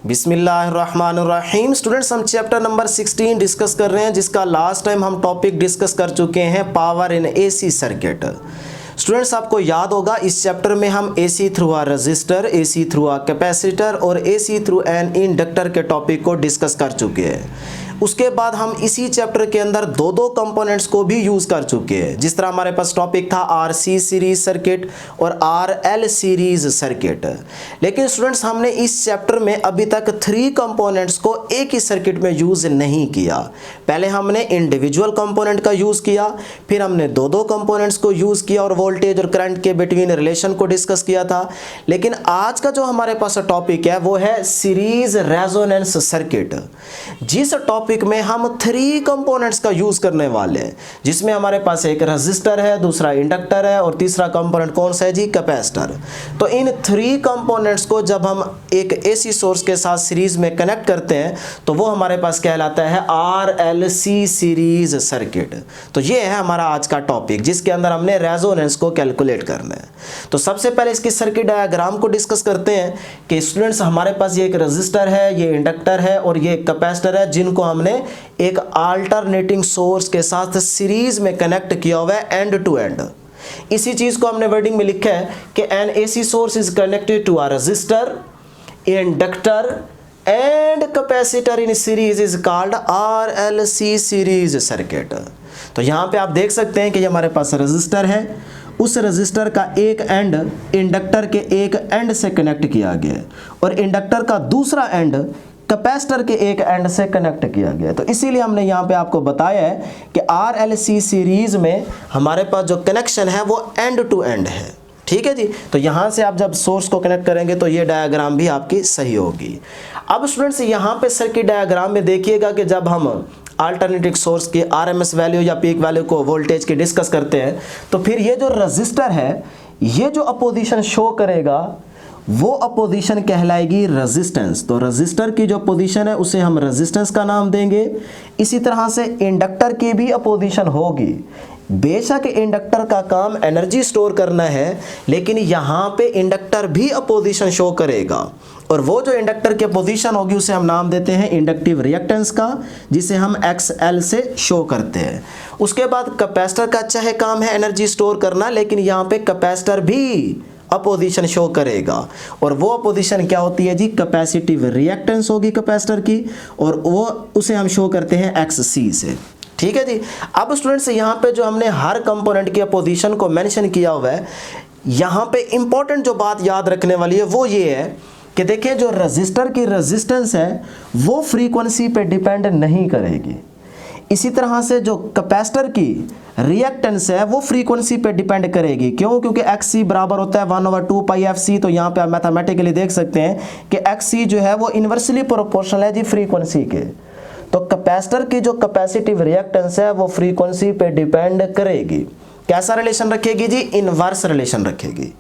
बिस्मिल्लाहिर्रहमानिर्रहीम। स्टूडेंट्स, हम chapter number 16 discuss कर रहे हैं, जिसका लास्ट टाइम हम टॉपिक डिस्कस कर चुके हैं power in AC circuit. Students, आपको याद होगा इस चैप्टर में हम AC through a resistor, AC through a capacitor और एसी थ्रू एन इंडक्टर के टॉपिक को डिस्कस कर चुके हैं। उसके बाद हम इसी चैप्टर के अंदर दो कंपोनेंट्स को भी यूज कर चुके हैं। जिस तरह हमारे पास टॉपिक था आरसी सीरीज सर्किट और आरएल सीरीज सर्किट। लेकिन स्टूडेंट्स, हमने इस चैप्टर में अभी तक 3 कंपोनेंट्स को एक ही सर्किट में यूज नहीं किया। पहले हमने इंडिविजुअल कंपोनेंट का यूज किया, फिर हमने दो कंपोनेंट्स को यूज किया और वोल्टेज और करंट के बिटवीन रिलेशन को डिस्कस किया था। लेकिन आज का जो हमारे पास टॉपिक है वो है सीरीज रेजोनेंस सर्किट, जिस टॉपिक में हम 3 कंपोनेंट्स का यूज करने वाले हैं, जिसमें हमारे पास एक रेजिस्टर है, दूसरा इंडक्टर है और तीसरा कंपोनेंट कौन सा है जी? कैपेसिटर। तो इन 3 कंपोनेंट्स को जब हम एक एसी सोर्स के साथ सीरीज में कनेक्ट करते हैं तो वो हमारे पास कहलाता है आरएलसी सीरीज सर्किट। तो ये है हमारा आज का टॉपिक, जिसके अंदर हमने रेजोनेंस को कैलकुलेट करना है। तो सबसे पहले इसकी सर्किट डायग्राम को डिस्कस करते हैं कि स्टूडेंट्स, हमारे पास ये एक रेजिस्टर है, ये इंडक्टर है और ये कैपेसिटर है, जिनको हमने एक अल्टरनेटिंग सोर्स के साथ सीरीज में कनेक्ट किया हुआ है एंड टू एंड। इसी चीज को हमने वर्डिंग में लिखा है कि an AC source is connected to a resistor, inductor and capacitor in series is called RLC series circuit. तो यहां पे आप देख सकते हैं कि ये हमारे पास रेजिस्टर है, उस रेजिस्टर का एक एंड इंडक्टर के एक एंड से कनेक्ट किया गया है और इंडक्टर का दूसरा एंड कैपेसिटर के एक एंड से कनेक्ट किया गया। तो इसीलिए हमने यहाँ पे आपको बताया है कि आरएलसी सीरीज में हमारे पास जो कनेक्शन है वो एंड टू एंड है। ठीक है जी। तो यहाँ से आप जब सोर्स को कनेक्ट करेंगे तो ये डायग्राम भी आपकी सही होगी। अब स्टूडेंट्स, यहाँ पे सर्किट डायग्राम में देखिएगा कि जब हम अल्टरनेटिव सोर्स की आरएमएस वैल्यू या पीक वैल्यू को वोल्टेज की डिस्कस करते हैं तो फिर ये जो रजिस्टर है, ये जो अपोजिशन शो करेगा वो अपोजिशन कहलाएगी रेजिस्टेंस। तो रेजिस्टर की जो पोजीशन है उसे हम रेजिस्टेंस का नाम देंगे। इसी तरह से इंडक्टर की भी अपोजिशन होगी। बेशक इंडक्टर का काम एनर्जी स्टोर करना है, लेकिन यहाँ पे इंडक्टर भी अपोजिशन शो करेगा और वो जो इंडक्टर की पोजीशन होगी उसे हम नाम देते हैं इंडक्टिव रिएक्टेंस का, जिसे हम XL से शो करते हैं। उसके बाद कैपेसिटर का अच्छा है काम है एनर्जी स्टोर करना, लेकिन यहाँ पे कैपेसिटर भी अपोजिशन शो करेगा और वो अपोजिशन क्या होती है जी? कैपेसिटिव रिएक्टेंस होगी कैपेसिटर की, और वो उसे हम शो करते हैं XC से। ठीक है जी। अब स्टूडेंट्स, यहाँ पे जो हमने हर कंपोनेंट की अपोजिशन को मेंशन किया हुआ है, यहाँ पे इंपॉर्टेंट जो बात याद रखने वाली है वो ये है कि देखिए, जो रेजिस्टर की रेजिस्टेंस है वो फ्रीक्वेंसी पे डिपेंड नहीं करेगी। इसी तरह से जो कैपेसिटर की रिएक्टेंस है वो फ्रीक्वेंसी पे डिपेंड करेगी। क्यों? क्योंकि XC बराबर होता है 1/2 पाई FC। तो यहाँ पे आप मैथमेटिकली देख सकते हैं कि XC जो है वो इन्वर्सली प्रोपोर्शनल है जी फ्रीक्वेंसी के। तो कैपेसिटर की जो कैपेसिटिव रिएक्टेंस है वो फ्रीक्वेंसी पे डिपेंड करेगी। कैसा रिलेशन रखेगी जी? इनवर्स रिलेशन रखेगी।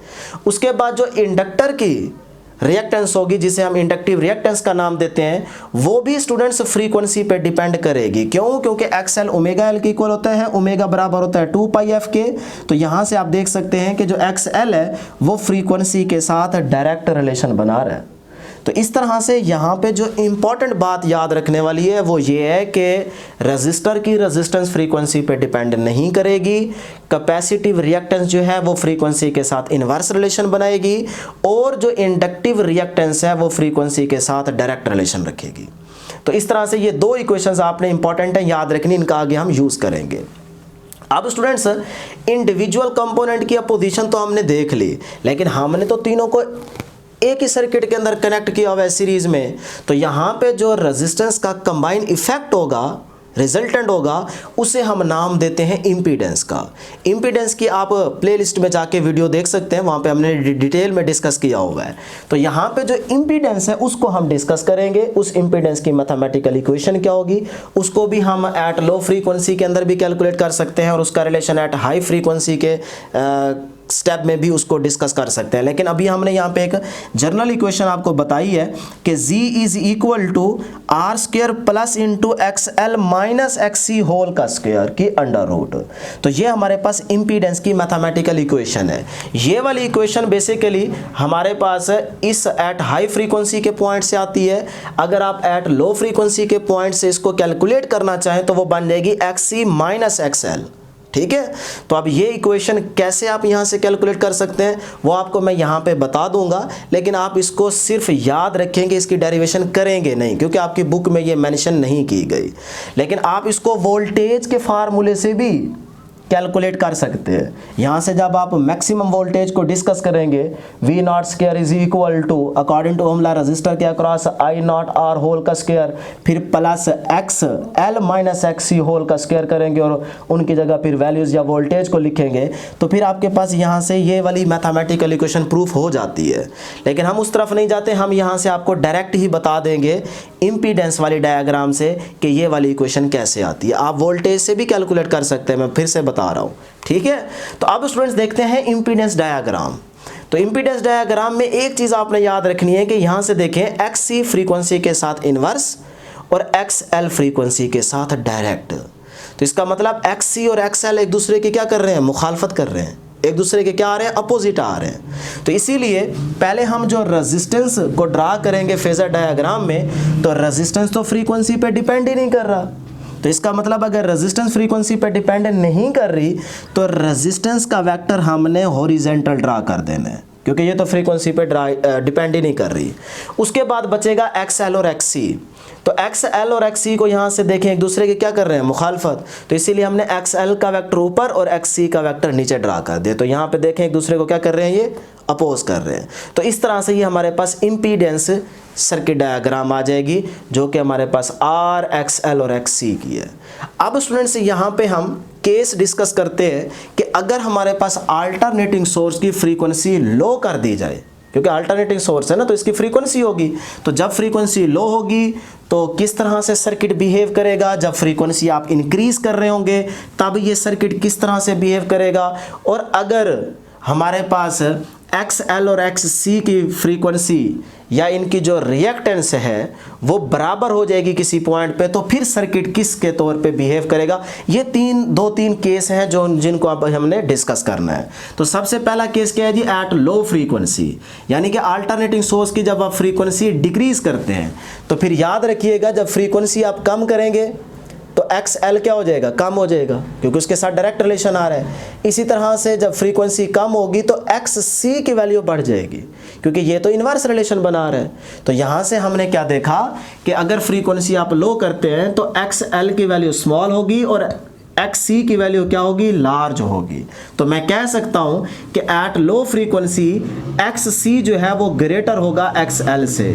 उसके बाद जो इंडक्टर की रिएक्टेंस होगी, जिसे हम इंडक्टिव रिएक्टेंस का नाम देते हैं, वो भी स्टूडेंट्स फ्रीक्वेंसी पे डिपेंड करेगी। क्यों? क्योंकि XL ओमेगा L के इक्वल होता है, ओमेगा बराबर होता है 2 पाई F के। तो यहाँ से आप देख सकते हैं कि जो XL है वो फ्रीक्वेंसी के साथ डायरेक्ट रिलेशन बना रहा है। तो इस तरह से यहाँ पे जो इम्पॉर्टेंट बात याद रखने वाली है वो ये है कि रेजिस्टर की रेजिस्टेंस फ्रीक्वेंसी पे डिपेंड नहीं करेगी, कैपेसिटिव रिएक्टेंस जो है वो फ्रीक्वेंसी के साथ इनवर्स रिलेशन बनाएगी, और जो इंडक्टिव रिएक्टेंस है वो फ्रीक्वेंसी के साथ डायरेक्ट रिलेशन रखेगी। तो इस तरह से ये 2 इक्वेशंस आपने इंपॉर्टेंट है याद रखनी, इनका आगे हम यूज करेंगे। अब स्टूडेंट्स, इंडिविजुअल कंपोनेंट की अपोजिशन तो हमने देख ली, लेकिन हमने तो तीनों को एक ही सर्किट के अंदर कनेक्ट किया हुआ है सीरीज में। तो यहाँ पे जो रेजिस्टेंस का कंबाइन इफेक्ट होगा, रिजल्टेंट होगा, उसे हम नाम देते हैं इम्पीडेंस का। इम्पीडेंस की आप प्लेलिस्ट में जाके वीडियो देख सकते हैं, वहाँ पे हमने डिटेल में डिस्कस किया हुआ है। तो यहाँ पे जो इम्पीडेंस है उसको हम डिस्कस करेंगे। उस इम्पीडेंस की मैथमेटिकल इक्वेशन क्या होगी, उसको भी हम एट लो फ्रीक्वेंसी के अंदर भी कैलकुलेट कर सकते हैं और उसका रिलेशन एट हाई फ्रीक्वेंसी के स्टेप में भी उसको डिस्कस कर सकते हैं। लेकिन अभी हमने यहाँ पे एक जनरल इक्वेशन आपको बताई है कि z is equal to R square plus into X L minus X C whole का स्क्वायर की अंडर रूट। तो ये हमारे पास इम्पीडेंस की मैथमेटिकल इक्वेशन है। ये वाली इक्वेशन बेसिकली हमारे पास इस एट हाई फ्रीक्वेंसी के पॉइंट से आती है। अगर आप एट लो फ्रीक्वेंसी के पॉइंट से इसको कैलकुलेट करना चाहें तो वो बन जाएगी X C minus X L. ठीक है, तो अब ये इक्वेशन कैसे आप यहाँ से कैलकुलेट कर सकते हैं वो आपको मैं यहाँ पे बता दूंगा, लेकिन आप इसको सिर्फ याद रखेंगे, इसकी डेरिवेशन करेंगे नहीं, क्योंकि आपकी बुक में ये मेंशन नहीं की गई। लेकिन आप इसको वोल्टेज के फार्मूले से भी कैलकुलेट कर सकते हैं। यहाँ से जब आप मैक्सिमम वोल्टेज को डिस्कस करेंगे, V naught square is equal to according to Ohm's law resistor के across I naught R whole का स्क्वायर, फिर plus X L minus X C whole का स्क्वायर करेंगे और उनकी जगह फिर वैल्यूज या वोल्टेज को लिखेंगे, तो फिर आपके पास यहाँ से ये वाली मैथमेटिकल इक्वेशन प्रूफ हो जाती है। लेकिन हम उस तरफ नहीं जाते, हम यहाँ से आपको डायरेक्ट ही बता देंगे इम्पीडेंस वाली डायग्राम से कि ये वाली इक्वेशन कैसे आती है। आप वोल्टेज से भी कैलकुलेट कर सकते हैं, मैं फिर से बता रहा हूं। ठीक है, तो अब स्टूडेंट्स देखते हैं इंपीडेंस डायग्राम। तो इंपीडेंस डायग्राम में एक चीज आपने याद रखनी है कि यहां से देखें एक्स सी फ्रीक्वेंसी के साथ इनवर्स और एक्स एल फ्रीक्वेंसी के साथ डायरेक्ट। तो इसका मतलब एक्स सी और एक्स एल एक दूसरे की क्या कर रहे हैं, मुखालफत कर रहे हैं, एक दूसरे के क्या आ रहे हैं, अपोजिट आ रहे हैं। तो इसीलिए पहले हम जो रेजिस्टेंस को ड्रा करेंगे फेजर डायग्राम में, तो रेजिस्टेंस तो फ्रीक्वेंसी पे डिपेंड ही नहीं कर रहा। तो इसका मतलब अगर रेजिस्टेंस फ्रीक्वेंसी पे डिपेंड नहीं कर रही तो रेजिस्टेंस का वेक्टर हमने हॉरिजॉन्टल ड्रा कर देना है, क्योंकि ये तो फ्रीक्वेंसी पे डिपेंड ही नहीं कर रही। उसके बाद बचेगा एक्स एल और एक्स सी। तो एक्स एल और एक्स सी को यहाँ से देखें एक दूसरे के क्या कर रहे हैं, मुखालफत। तो इसीलिए हमने एक्स एल का वेक्टर ऊपर और एक्स सी का वेक्टर नीचे ड्रा कर दिया। तो यहाँ पे देखें एक दूसरे को क्या कर रहे हैं, ये अपोज कर रहे हैं। तो इस तरह से ये हमारे पास इम्पीडेंस सर्किट डायग्राम आ जाएगी, जो कि हमारे पास आर एक्स एल और एक्स सी की है। अब स्टूडेंट्स यहाँ पे हम केस डिस्कस करते हैं कि अगर हमारे पास अल्टरनेटिंग सोर्स की फ्रीक्वेंसी लो कर दी जाए, क्योंकि अल्टरनेटिंग सोर्स है ना, तो इसकी फ्रीक्वेंसी होगी। तो जब फ्रीक्वेंसी लो होगी तो किस तरह से सर्किट बिहेव करेगा, जब फ्रीक्वेंसी आप इंक्रीज कर रहे होंगे तब ये सर्किट किस तरह से बिहेव करेगा। और अगर हमारे पास एक्स एल और एक्स सी की फ्रीक्वेंसी या इनकी जो रिएक्टेंस है वो बराबर हो जाएगी किसी पॉइंट पे, तो फिर सर्किट किस के तौर पे बिहेव करेगा। ये दो तीन केस हैं जो जिनको अब हमने डिस्कस करना है। तो सबसे पहला केस क्या है जी, एट लो फ्रीक्वेंसी, यानी कि अल्टरनेटिंग सोर्स की जब आप फ्रीक्वेंसी डिक्रीज करते हैं तो फिर याद रखिएगा जब फ्रीक्वेंसी आप कम करेंगे तो एक्स एल क्या हो जाएगा, कम हो जाएगा, क्योंकि उसके साथ डायरेक्ट रिलेशन आ रहा है। इसी तरह से जब फ्रीक्वेंसी कम होगी तो एक्स सी की वैल्यू बढ़ जाएगी, क्योंकि ये तो इन्वर्स रिलेशन बना रहा है। तो यहाँ से हमने क्या देखा कि अगर फ्रीक्वेंसी आप लो करते हैं तो एक्स एल की वैल्यू स्मॉल होगी और एक्स सी की वैल्यू क्या होगी, लार्ज होगी। तो मैं कह सकता हूं कि एट लो फ्रीक्वेंसी एक्स सी जो है वो ग्रेटर होगा एक्स एल से।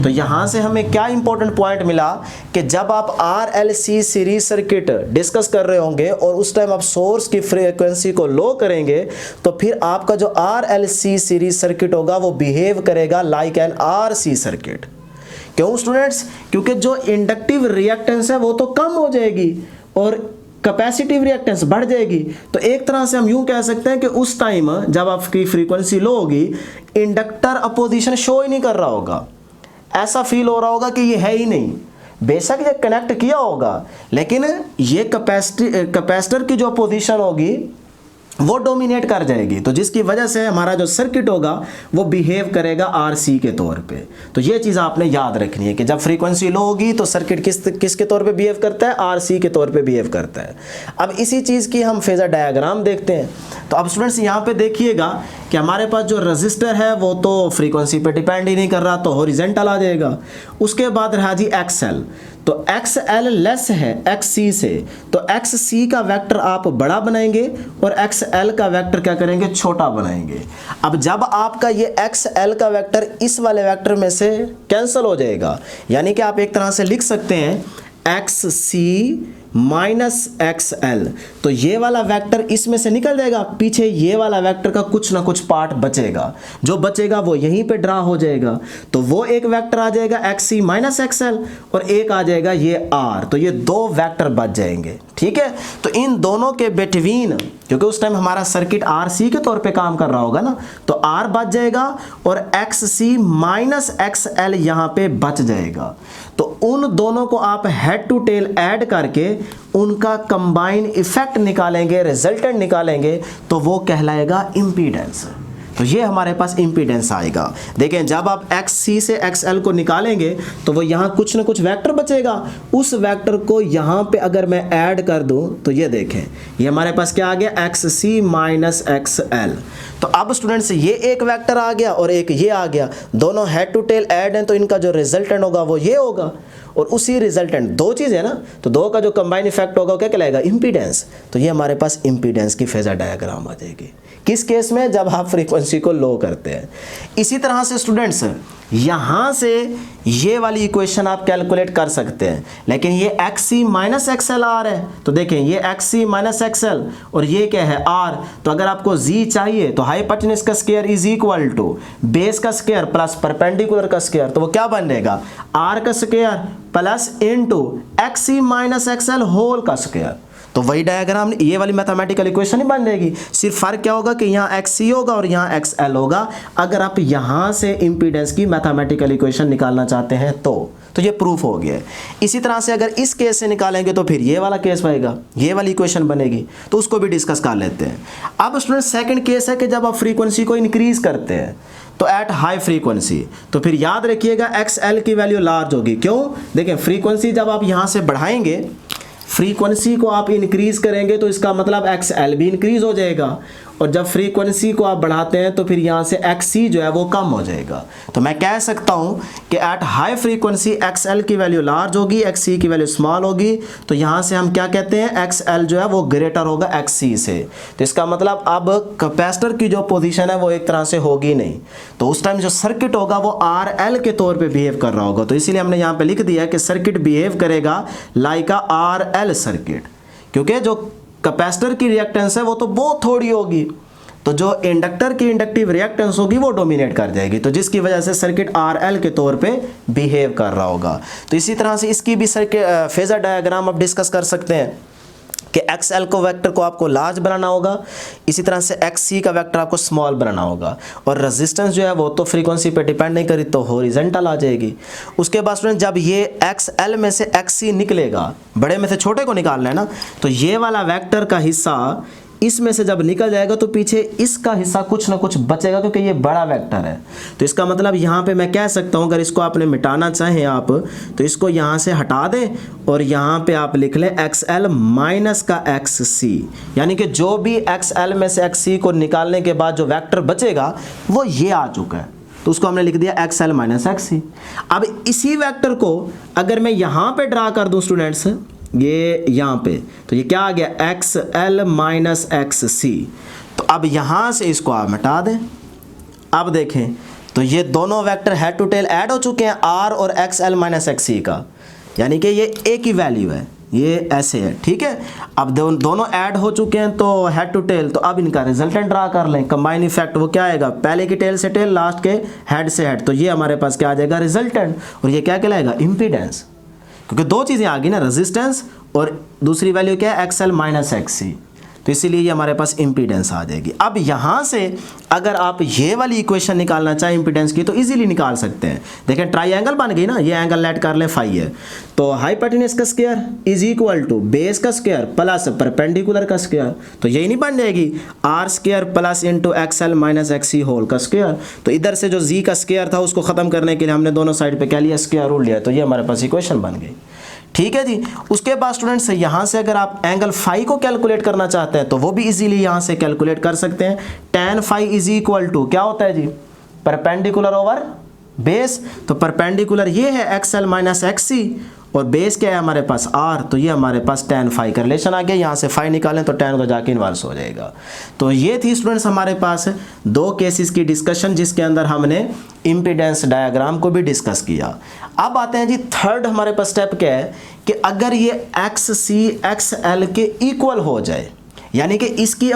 तो यहां से हमें क्या इंपॉर्टेंट पॉइंट मिला कि जब आप R L C series circuit discuss कर रहे होंगे और उस टाइम आप सोर्स की फ्रीक्वेंसी को लो करेंगे तो फिर आपका जो R L C series circuit होगा वो बिहेव करेगा like an R C circuit. क्यों स्टूडेंट्स, क्योंकि जो इंडक्टिव रिएक्टेंस है वो तो कम हो जाएगी और कैपेसिटिव रिएक्टेंस बढ़ जाएगी। तो एक तरह से हम यूं कह सकते हैं कि उस टाइम जब आपकी फ्रीक्वेंसी लो होगी इंडक्टर अपोजिशन शो ही नहीं कर रहा होगा, ऐसा फील हो रहा होगा कि ये है ही नहीं। बेशक ये कनेक्ट किया होगा लेकिन ये कैपेसिटर की जो अपोजिशन होगी वो डोमिनेट कर जाएगी, तो जिसकी वजह से हमारा जो सर्किट होगा वो बिहेव करेगा आरसी के तौर पे। तो ये चीज़ आपने याद रखनी है कि जब फ्रीक्वेंसी लो होगी तो सर्किट किसके तौर पे बिहेव करता है, आरसी के तौर पे बिहेव करता है। अब इसी चीज़ की हम फेजर डायग्राम देखते हैं। तो अब स्टूडेंट्स यहाँ पे देखिएगा कि हमारे पास जो रजिस्टर है वो तो फ्रीक्वेंसी पे डिपेंड ही नहीं कर रहा, तो हॉरिजॉन्टल आ जाएगा। उसके बाद रहा जी एक्स एल, तो एक्स एल लेस है एक्स सी से, तो एक्स सी का वेक्टर आप बड़ा बनाएंगे और एक्स एल का वेक्टर क्या करेंगे, छोटा बनाएंगे। अब जब आपका ये एक्स एल का वेक्टर इस वाले वेक्टर में से कैंसिल हो जाएगा, यानी कि आप एक तरह से लिख सकते हैं x C minus X L, तो ये वाला वेक्टर इसमें से निकल जाएगा, पीछे ये वाला वेक्टर का कुछ ना कुछ पार्ट बचेगा, जो बचेगा वो यहीं पे ड्रा हो जाएगा। तो वो एक वेक्टर आ जाएगा x C minus X L और एक आ जाएगा ये आर, तो ये दो वेक्टर बच जाएंगे। ठीक है, तो इन दोनों के बिटवीन, क्योंकि उस टाइम हमारा सर्किट आर सी के तौर पे काम कर रहा होगा ना, तो आर बच जाएगा और x C minus X L यहाँ पे बच जाएगा। तो उन दोनों को आप हेड टू टेल ऐड करके उनका कंबाइन इफेक्ट निकालेंगे, रिजल्टेंट निकालेंगे, तो वो कहलाएगा इंपीडेंस। तो ये हमारे पास इंपीडेंस आएगा। देखें, जब आप एक्स सी से एक्स एल को निकालेंगे तो वो यहाँ कुछ ना कुछ वेक्टर बचेगा, उस वेक्टर को यहाँ पे अगर मैं ऐड कर दूँ तो ये देखें, ये हमारे पास क्या आ गया, x C minus X L. तो अब स्टूडेंट्स ये एक वेक्टर आ गया और एक ये आ गया, दोनों हेड टू टेल ऐड हैं, तो इनका जो रिजल्टेंट होगा वो ये होगा। और उसी रिजल्टेंट, दो चीज़ है ना, तो दो का जो कंबाइन इफेक्ट होगा क्या कहलाएगा, इंपीडेंस। तो ये हमारे पास इंपीडेंस की फेजर डायग्राम आ जाएगी। किस केस में, जब आप फ्रीक्वेंसी को लो करते हैं। इसी तरह से स्टूडेंट्स यहाँ से ये वाली इक्वेशन आप कैलकुलेट कर सकते हैं, लेकिन ये x C minus X L R है, तो देखें ये x C minus X L और ये क्या है आर। तो अगर आपको जी चाहिए तो हाइपोटेन्यूज का square is equal to base का स्क्वायर प्लस परपेंडिकुलर का स्क्वायर, तो वो क्या बनेगा, आर का square plus into X C minus X L whole का स्क्वायर। तो वही डायग्राम, ये वाली मैथमेटिकल इक्वेशन ही बन जाएगी। सिर्फ फर्क क्या होगा कि यहाँ एक्स सी होगा और यहाँ एक्स एल होगा, अगर आप यहाँ से इंपीडेंस की मैथमेटिकल इक्वेशन निकालना चाहते हैं तो ये प्रूफ हो गया। इसी तरह से अगर इस केस से निकालेंगे तो फिर ये वाला केस बनेगा, ये वाली इक्वेशन बनेगी, तो उसको भी डिस्कस कर लेते हैं। अब स्टूडेंट सेकंड केस है कि जब आप फ्रीक्वेंसी को इंक्रीज करते हैं तो एट हाई फ्रीक्वेंसी, तो फिर याद रखिएगा एक्स एल की वैल्यू लार्ज होगी। क्यों, देखें फ्रीक्वेंसी जब आप यहाँ से बढ़ाएंगे, फ्रीक्वेंसी को आप इंक्रीज करेंगे तो इसका मतलब एक्स एल भी इंक्रीज हो जाएगा, और जब फ्रीक्वेंसी को आप बढ़ाते हैं तो फिर यहाँ से एक्स सी जो है वो कम हो जाएगा। तो मैं कह सकता हूँ कि eight high frequency x L की वैल्यू लार्ज होगी, एक्स सी की वैल्यू स्मॉल होगी। तो यहाँ से हम क्या कहते हैं, एक्स एल जो है वो ग्रेटर होगा एक्स सी से। तो इसका मतलब अब कैपेसिटर की जो पोजीशन है वो एक तरह से होगी नहीं, तो उस टाइम जो सर्किट होगा वो आर एल के तौर पर बिहेव कर रहा होगा। तो इसीलिए हमने यहाँ पर लिख दिया कि सर्किट बिहेव करेगा लाइक अ आर एल सर्किट, क्योंकि जो कैपेसिटर की रिएक्टेंस है वो तो बहुत थोड़ी होगी, तो जो इंडक्टर की इंडक्टिव रिएक्टेंस होगी वो डोमिनेट कर जाएगी, तो जिसकी वजह से सर्किट आरएल के तौर पे बिहेव कर रहा होगा। तो इसी तरह से इसकी भी सर्किट फेजर डायग्राम आप डिस्कस कर सकते हैं कि एक्स एल को वेक्टर को आपको लार्ज बनाना होगा, इसी तरह से एक्स सी का वेक्टर आपको स्मॉल बनाना होगा, और रेजिस्टेंस जो है वो तो फ्रीक्वेंसी पे डिपेंड नहीं करी, तो हॉरिजॉन्टल आ जाएगी। उसके बाद स्टूडेंट जब ये एक्स एल में से एक्स सी निकलेगा, बड़े में से छोटे को निकालना है ना, तो ये वाला वेक्टर का हिस्सा इसमें से जब निकल जाएगा तो पीछे इसका हिस्सा कुछ ना कुछ बचेगा, क्योंकि ये बड़ा वेक्टर है। तो इसका मतलब यहाँ पे मैं कह सकता हूँ, अगर इसको आपने मिटाना चाहें आप, तो इसको यहाँ से हटा दें और यहाँ पे आप लिख लें एक्स एल माइनस का एक्स सी, यानी कि जो भी एक्स एल में से एक्स सी को निकालने के बाद जो वेक्टर बचेगा वो ये आ चुका है, तो उसको हमने लिख दिया एक्स एल माइनस एक्स सी। अब इसी वेक्टर को अगर मैं यहाँ पे ड्रा कर दूँ स्टूडेंट्स, ये यहाँ पे, तो ये क्या आ गया, एक्स एल माइनस एक्स सी। तो अब यहाँ से इसको आप मिटा दें। अब देखें तो ये दोनों vector head to tail add हो चुके हैं आर और X L minus X C का, यानी कि ये एक ही वैल्यू है, ये ऐसे है। ठीक है, अब दोनों ऐड हो चुके हैं तो हेड टू टेल, तो अब इनका रिजल्टेंट ड्रा कर लें। कंबाइन इफेक्ट वो क्या आएगा, पहले की टेल से टेल, लास्ट के हेड से हेड, तो ये हमारे पास क्या आ जाएगा, रिजल्टेंट। और ये क्या कहलाएगा, इंपीडेंस, क्योंकि दो चीज़ें आ गई ना, रेजिस्टेंस और दूसरी वैल्यू क्या है, एक्स एल माइनस एक्स सी, तो इसीलिए ये हमारे पास इंपीडेंस आ जाएगी। अब यहाँ से अगर आप ये वाली इक्वेशन निकालना चाहें इंपीडेंस की तो इजीली निकाल सकते हैं। देखें ट्राइंगल बन गई ना, ये एंगल लेट कर लें फाई है, तो हाइपोटेन्यूज का square is equal to base का स्क्वायर प्लस परपेंडिकुलर का स्क्वायर, तो यही नहीं बन जाएगी, R square plus into X L minus X C whole का स्क्वायर। तो इधर से जो जी का स्क्वायर था उसको खत्म करने के लिए हमने दोनों साइड पे क्या लिया, स्क्वायर रूट लिया, तो ये हमारे पास इक्वेशन बन गई। ठीक है जी। उसके बाद स्टूडेंट्स यहाँ से अगर आप एंगल फाई को कैलकुलेट करना चाहते हैं तो वो भी इजीली यहाँ से कैलकुलेट कर सकते हैं। tan phi is equal to क्या होता है जी, परपेंडिकुलर ओवर बेस, तो परपेंडिकुलर ये है X L minus X C और बेस क्या है हमारे पास r, तो ये हमारे पास tan phi का रिलेशन आ गया। यहाँ से phi निकालें तो tan को जाके इन्वर्स हो जाएगा। तो ये थी स्टूडेंट्स हमारे पास दो केसेस की डिस्कशन जिसके अंदर हमने इम्पीडेंस डायग्राम को भी डिस्कस किया। अब आते हैं जी थर्ड हमारे पास स्टेप क्या है कि अगर ये XC XL के इक्वल हो जाए, यानी कि इसकी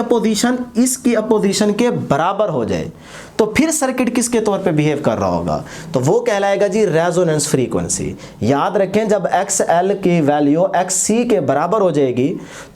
अपोजिशन के बराबर हो जाए, तो फिर सर्किट किसके तौर पे बिहेव कर रहा होगा, तो वो कहलाएगा जी रेजोनेंस फ्रीक्वेंसी। याद रखें जब XL की वैल्यू XC के बराबर हो जाएगी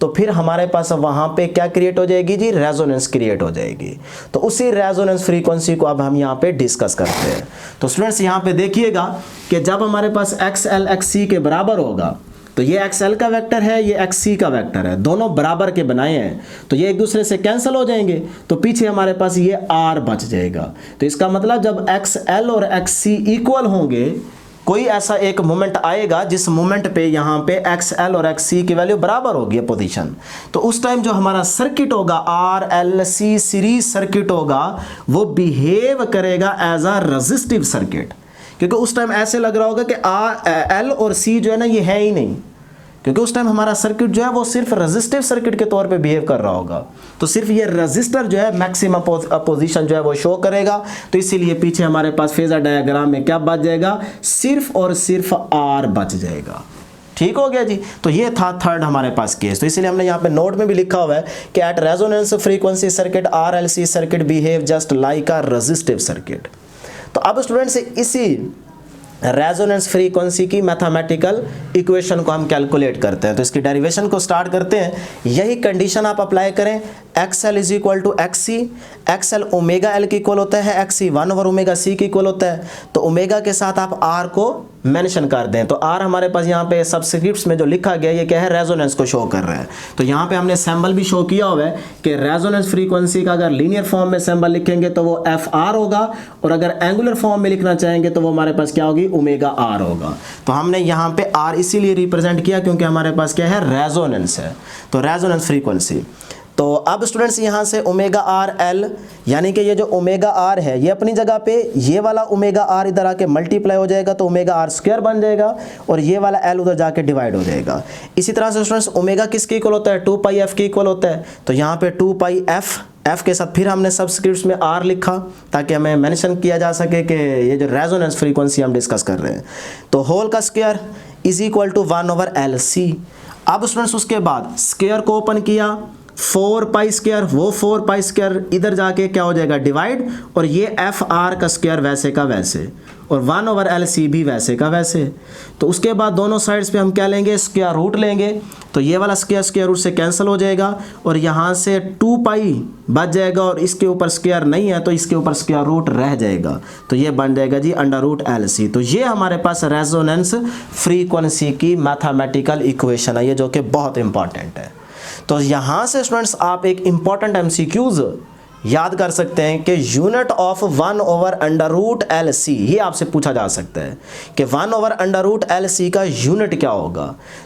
तो फिर हमारे पास वहां पे क्या क्रिएट हो जाएगी जी, रेजोनेंस क्रिएट हो जाएगी। तो उसी रेजोनेंस फ्रीक्वेंसी को अब हम यहाँ पे डिस्कस करते हैं। तो स्टूडेंट्स यहाँ पे देखिएगा कि जब हमारे पास XL XC के बराबर होगा, तो ये XL का वेक्टर है, ये XC का वेक्टर है, दोनों बराबर के बनाए हैं, तो ये एक दूसरे से कैंसिल हो जाएंगे, तो पीछे हमारे पास ये R बच जाएगा। तो इसका मतलब जब XL और XC इक्वल होंगे, कोई ऐसा एक मोमेंट आएगा जिस मोमेंट पे यहाँ पे XL और XC की वैल्यू बराबर होगी पोजीशन, तो उस टाइम जो हमारा सर्किट होगा RLC सीरीज सर्किट होगा, वो बिहेव करेगा एज अ रेजिस्टिव सर्किट, क्योंकि उस टाइम ऐसे लग रहा होगा कि L और C जो है ना ये है ही नहीं, क्योंकि उस टाइम हमारा सर्किट जो है वो सिर्फ रेजिस्टिव सर्किट के तौर पे बिहेव कर रहा होगा। तो सिर्फ ये रेजिस्टर जो है मैक्सिमम अपोजिशन जो है वो शो करेगा, तो इसीलिए पीछे हमारे पास फेजर डायग्राम में क्या बच जाएगा, सिर्फ और सिर्फ R बच जाएगा। ठीक हो गया जी। तो ये था थर्ड हमारे पास केस। तो इसीलिए हमने यहाँ पे नोट में भी लिखा हुआ है कि at resonance frequency circuit RLC circuit behave just like a resistive circuit. तो अब स्टूडेंट्स इसी रेजोनेंस फ्रीक्वेंसी की मैथमेटिकल इक्वेशन को हम कैलकुलेट करते हैं। तो इसकी डेरिवेशन को स्टार्ट करते हैं। यही कंडीशन आप अप्लाई करें, XL is equal to XC, XL omega L के इक्वल होता है, XC 1 ओवर ओमेगा C के इक्वल होता है। तो ओमेगा के साथ आप R को मेंशन कर दें, तो R हमारे पास यहाँ पे सब्सक्रिप्ट्स में जो लिखा गया ये क्या है, रेजोनेंस को शो कर रहा है। तो यहाँ पे हमने सिंबल भी शो किया हुआ है कि रेजोनेंस फ्रीक्वेंसी का अगर लीनियर फॉर्म में सिंबल लिखेंगे तो वो FR होगा, और अगर एंगुलर फॉर्म में लिखना चाहेंगे तो वो हमारे पास क्या होगी, ओमेगा R होगा। तो हमने यहाँ पे R इसीलिए रिप्रेजेंट किया क्योंकि हमारे पास क्या है, रेजोनेंस है, तो रेजोनेंस फ्रीक्वेंसी। तो अब स्टूडेंट्स यहाँ से ओमेगा आर एल, यानी कि ये जो ओमेगा आर है ये अपनी जगह पे, ये वाला ओमेगा आर इधर आके मल्टीप्लाई हो जाएगा तो ओमेगा आर स्क्वायर बन जाएगा, और ये वाला एल उधर जाके डिवाइड हो जाएगा। इसी तरह से स्टूडेंट्स ओमेगा किसके इक्वल होता है, 2 पाई एफ के इक्वल होता है। तो यहाँ पे 2 पाई एफ के साथ फिर हमने सब्सक्रिप्ट्स में आर लिखा ताकि हमें मेंशन किया जा सके कि ये जो रेजोनेंस फ्रीक्वेंसी हम डिस्कस कर रहे हैं। तो होल का square is equal to 1 over L C. अब स्टूडेंट्स उसके बाद स्क्वायर को ओपन किया, 4 पाई स्क्वायर, वो 4 पाई स्क्वायर इधर जाके क्या हो जाएगा, डिवाइड, और ये एफ आर का स्क्वायर वैसे का वैसे, और 1 ओवर एल सी भी वैसे का वैसे। तो उसके बाद दोनों साइड्स पे हम क्या लेंगे, स्क्वायर रूट लेंगे, तो ये वाला स्क्वायर रूट से कैंसिल हो जाएगा, और यहाँ से 2 पाई बच जाएगा, और इसके ऊपर स्क्वायर नहीं है तो इसके ऊपर स्क्वायर रूट रह जाएगा, तो ये बन जाएगा जी अंडर रूट एल सी। तो ये हमारे पास रेजोनेंस फ्रीक्वेंसी की मैथमेटिकल इक्वेशन है, ये जो कि बहुत इंपॉर्टेंट है। तो यहाँ से स्टूडेंट्स आप एक इंपॉर्टेंट एमसीक्यूज याद कर सकते हैं कि unit of 1 over under root L C, ये आपसे पूछा जा सकता है कि 1 over under root L C का यूनिट क्या होगा।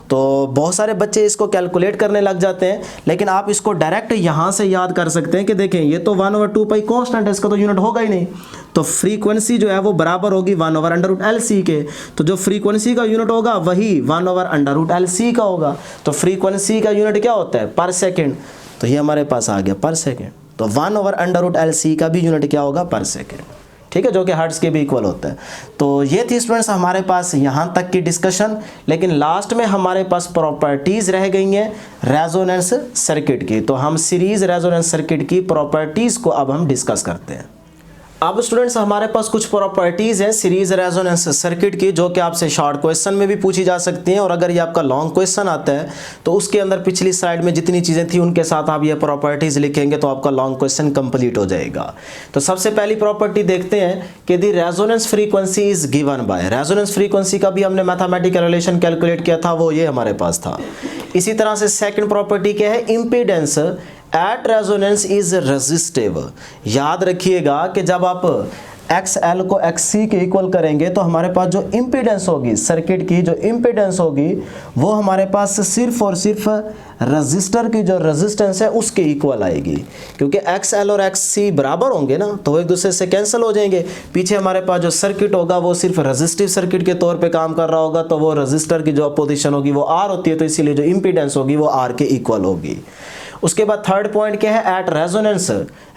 तो बहुत सारे बच्चे इसको कैलकुलेट करने लग जाते हैं, लेकिन आप इसको डायरेक्ट यहाँ से याद कर सकते हैं कि देखें ये तो 1 ओवर 2 पाई कॉन्स्टेंट है, इसका तो यूनिट होगा ही नहीं, तो फ्रीक्वेंसी जो है वो बराबर होगी 1 over under root L C के। तो जो फ्रीक्वेंसी का यूनिट होगा वही 1 over under root L C का होगा। तो फ्रीक्वेंसी का यूनिट क्या होता है, पर सेकेंड, तो ये हमारे पास आ गया पर सेकेंड। तो 1 over under root L C का भी यूनिट क्या होगा, पर सेकेंड, ठीक है, जो कि हर्ट्ज के भी इक्वल होता है। तो ये थी स्टूडेंट्स हमारे पास यहाँ तक की डिस्कशन, लेकिन लास्ट में हमारे पास प्रॉपर्टीज़ रह गई हैं रेजोनेंस सर्किट की। तो हम सीरीज रेजोनेंस सर्किट की प्रॉपर्टीज़ को अब हम डिस्कस करते हैं। अब स्टूडेंट्स हमारे पास कुछ प्रॉपर्टीज़ है सीरीज रेजोनेंस सर्किट की, जो कि आपसे शॉर्ट क्वेश्चन में भी पूछी जा सकती हैं, और अगर ये आपका लॉन्ग क्वेश्चन आता है तो उसके अंदर पिछली स्लाइड में जितनी चीज़ें थी उनके साथ आप ये प्रॉपर्टीज़ लिखेंगे तो आपका लॉन्ग क्वेश्चन कंप्लीट हो जाएगा। तो सबसे पहली प्रॉपर्टी देखते हैं कि the resonance frequency is given by, resonance frequency का भी हमने मैथमेटिकल रिलेशन कैलकुलेट किया था, वो ये हमारे पास था। इसी तरह से सेकेंड प्रॉपर्टी क्या है, impedance at resonance is resistive. याद रखिएगा कि जब आप एक्स एल को एक्स सी के इक्वल करेंगे तो हमारे पास जो इम्पीडेंस होगी, सर्किट की जो इम्पीडेंस होगी वो हमारे पास सिर्फ और सिर्फ रजिस्टर की जो रेजिस्टेंस है उसके इक्वल आएगी, क्योंकि एक्स एल और एक्स सी बराबर होंगे ना, तो वो एक दूसरे से कैंसिल हो जाएंगे। पीछे हमारे पास जो सर्किट होगा वो सिर्फ रेजिस्टिव सर्किट के तौर पे काम कर रहा होगा, तो वो रजिस्टर की जो अपोजिशन होगी वो आर होती है, तो इसीलिए जो इम्पीडेंस होगी वो आर के इक्वल होगी। उसके बाद थर्ड पॉइंट क्या है, एट रेजोनेंस।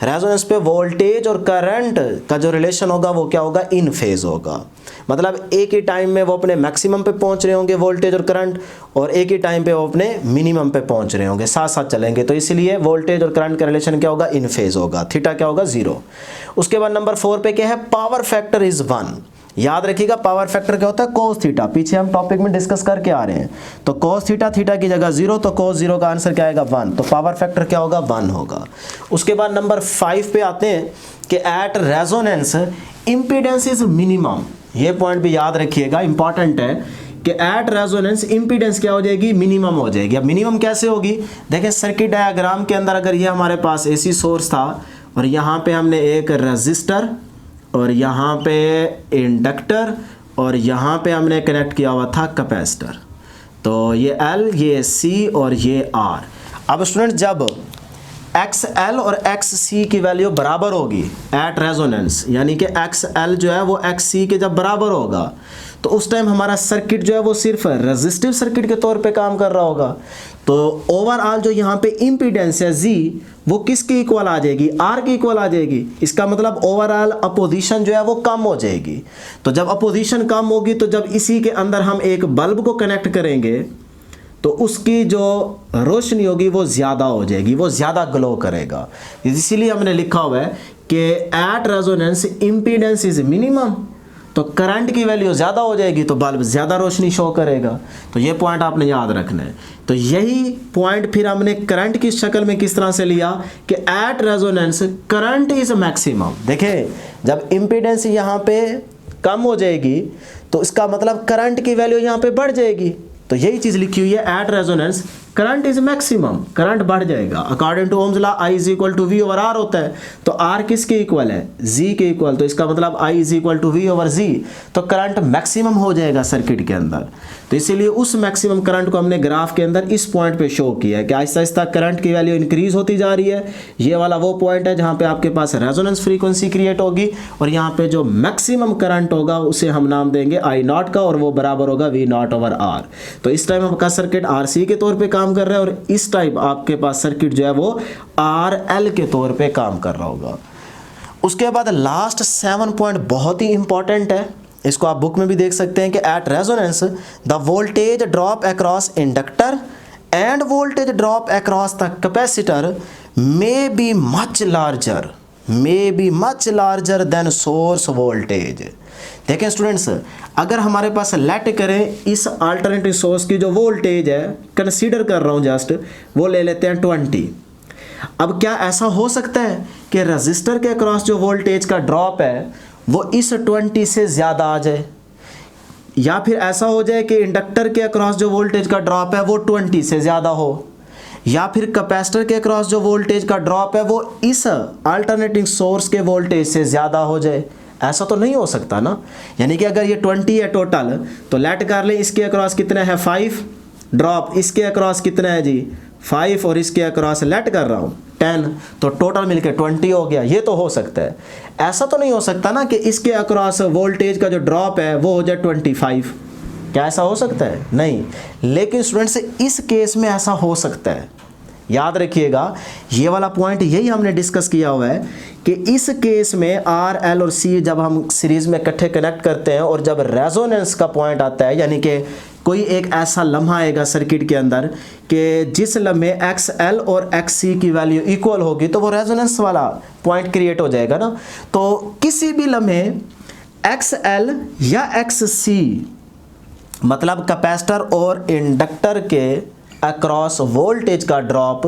रेजोनेंस पे वोल्टेज और करंट का जो रिलेशन होगा वो क्या होगा, इन फेज होगा। मतलब एक ही टाइम में वो अपने मैक्सिमम पे पहुंच रहे होंगे वोल्टेज और करंट, और एक ही टाइम पे वो अपने मिनिमम पे पहुंच रहे होंगे, साथ साथ चलेंगे, तो इसलिए वोल्टेज और करंट का रिलेशन क्या होगा, इन फेज होगा। थीटा क्या होगा, 0। उसके बाद नंबर 4 पे क्या है, पावर फैक्टर इज 1। याद रखिएगा पावर फैक्टर क्या होता है, कोस थीटा। पीछे हम टॉपिक में डिस्कस करके आ रहे हैं, तो कोस थीटा, थीटा की जगह 0, तो कोस 0 का आंसर क्या आएगा, 1, तो पावर फैक्टर क्या होगा, 1 होगा। उसके बाद नंबर 5 पे आते हैं कि at resonance impedance is minimum. ये पॉइंट भी याद रखिएगा, इंपॉर्टेंट है कि एट रेजोनेंस इम्पीडेंस क्या हो जाएगी, मिनिमम हो जाएगी। अब मिनिमम कैसे होगी, देखें सर्किट डायग्राम के अंदर अगर ये हमारे पास एसी सोर्स था और यहाँ पे हमने एक रजिस्टर और यहाँ पे इंडक्टर और यहाँ पे हमने कनेक्ट किया हुआ था कैपेसिटर, तो ये L, ये C और ये R। अब स्टूडेंट जब XL और XC की वैल्यू बराबर होगी एट रेजोनेंस, यानी कि XL जो है वो XC के जब बराबर होगा, तो उस टाइम हमारा सर्किट जो है वो सिर्फ रेजिस्टिव सर्किट के तौर पे काम कर रहा होगा। तो ओवरऑल जो यहाँ पे इम्पीडेंस है Z, वो किसके इक्वल आ जाएगी, R के इक्वल आ जाएगी। इसका मतलब ओवरऑल अपोजिशन जो है वो कम हो जाएगी। तो जब अपोजिशन कम होगी, तो जब इसी के अंदर हम एक बल्ब को कनेक्ट करेंगे तो उसकी जो रोशनी होगी वो ज़्यादा हो जाएगी, वो ज़्यादा ग्लो करेगा। इसीलिए हमने लिखा हुआ है कि at resonance impedance is minimum, तो करंट की वैल्यू ज़्यादा हो जाएगी तो बल्ब ज़्यादा रोशनी शो करेगा। तो ये पॉइंट आपने याद रखना है। तो यही पॉइंट फिर हमने करंट की शक्ल में किस तरह से लिया कि eight resonance current is maximum. देखें जब इम्पीडेंस यहाँ पे कम हो जाएगी तो इसका मतलब करंट की वैल्यू यहाँ पे बढ़ जाएगी। तो यही चीज़ लिखी हुई है, at resonance current is maximum, current बढ़ जाएगा। According to Ohm's law I is equal to V over R होता है, तो R किसके इक्वल है, Z के इक्वल, तो इसका मतलब I is equal to V over Z, तो करंट मैक्सिमम हो जाएगा सर्किट के अंदर। तो इसीलिए उस मैक्सिमम करंट को हमने ग्राफ के अंदर इस पॉइंट पे शो किया है कि आहिस्ता आहिस्ता करंट की वैल्यू इंक्रीज होती जा रही है। ये वाला वो पॉइंट है जहाँ पे आपके पास रेजोनेंस फ्रीक्वेंसी क्रिएट होगी, और यहाँ पे जो मैक्सिमम करंट होगा उसे हम नाम देंगे I0 का, और वो बराबर होगा V0 ओवर R। तो इस टाइम आपका सर्किट RC के तौर पर काम कर रहा है, और इस टाइप आपके पास सर्किट जो है वो RL के तौर पे काम कर रहा होगा। उसके बाद लास्ट 7 पॉइंट बहुत ही इंपॉर्टेंट है, इसको आप बुक में भी देख सकते हैं कि at resonance the voltage drop across inductor end voltage drop across the capacitor may be much larger than source voltage. देखें स्टूडेंट्स, अगर हमारे पास लेट करें इस अल्टरनेटिव सोर्स की जो वोल्टेज है, कंसीडर कर रहा हूँ जस्ट, वो ले लेते हैं 20। अब क्या ऐसा हो सकता है कि रजिस्टर के अक्रॉस जो वोल्टेज का ड्रॉप है वो इस 20 से ज़्यादा आ जाए, या फिर ऐसा हो जाए कि इंडक्टर के अक्रॉस जो वोल्टेज का ड्रॉप है वो 20 से ज़्यादा हो, या फिर कैपेसिटर के अक्रॉस जो वोल्टेज का ड्रॉप है वो इस अल्टरनेटिंग सोर्स के वोल्टेज से ज़्यादा हो जाए। ऐसा तो नहीं हो सकता ना, यानी कि अगर ये 20 है टोटल, तो लेट कर लें इसके अक्रॉस कितना है 5 ड्रॉप, इसके अक्रॉस कितना है जी 5, और इसके अक्रॉस लेट कर रहा हूँ 10, तो टोटल मिलके 20 हो गया। ये तो हो सकता है। ऐसा तो नहीं हो सकता ना कि इसके अक्रॉस वोल्टेज का जो ड्रॉप है वो हो जाए 25। क्या ऐसा हो सकता है? नहीं। लेकिन स्टूडेंट्स इस केस में ऐसा हो सकता है। याद रखिएगा ये वाला पॉइंट, यही हमने डिस्कस किया हुआ है कि इस केस में R, L और C जब हम सीरीज में इकट्ठे कनेक्ट करते हैं और जब रेजोनेंस का पॉइंट आता है, यानी कि कोई एक ऐसा लम्हा आएगा सर्किट के अंदर कि जिस लम्हे XL और XC की वैल्यू इक्वल होगी, तो वो रेजोनेंस वाला पॉइंट क्रिएट हो जाएगा ना। तो किसी भी लम्हे XL या XC मतलब कैपेसिटर और इंडक्टर के अक्रॉस वोल्टेज का ड्रॉप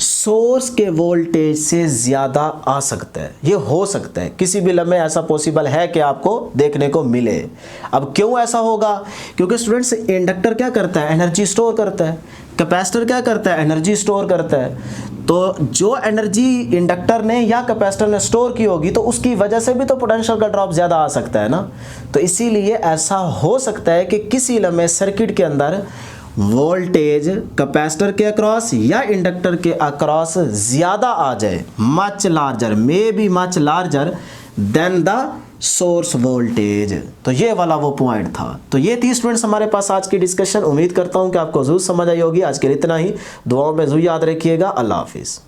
सोर्स के वोल्टेज से ज़्यादा आ सकता है। ये हो सकता है, किसी भी लम्हे ऐसा पॉसिबल है कि आपको देखने को मिले। अब क्यों ऐसा होगा? क्योंकि स्टूडेंट्स इंडक्टर क्या करता है, एनर्जी स्टोर करता है। कैपेसिटर क्या करता है, एनर्जी स्टोर करता है। तो जो एनर्जी इंडक्टर ने या कैपेसिटर ने स्टोर की होगी तो उसकी वजह से भी तो पोटेंशियल का ड्रॉप ज़्यादा आ सकता है ना। तो इसीलिए ऐसा हो सकता है कि किसी लम्हे सर्किट के अंदर वोल्टेज कैपेसिटर के अक्रॉस या इंडक्टर के अक्रॉस ज़्यादा आ जाए, much larger, may be much larger than the source voltage. तो ये वाला वो पॉइंट था। तो ये थी स्टूडेंट्स हमारे पास आज की डिस्कशन। उम्मीद करता हूँ कि आपको जरूर समझ आई होगी। आज के लिए इतना ही। दुआओं में जरूर याद रखिएगा। अल्लाह हाफिज़।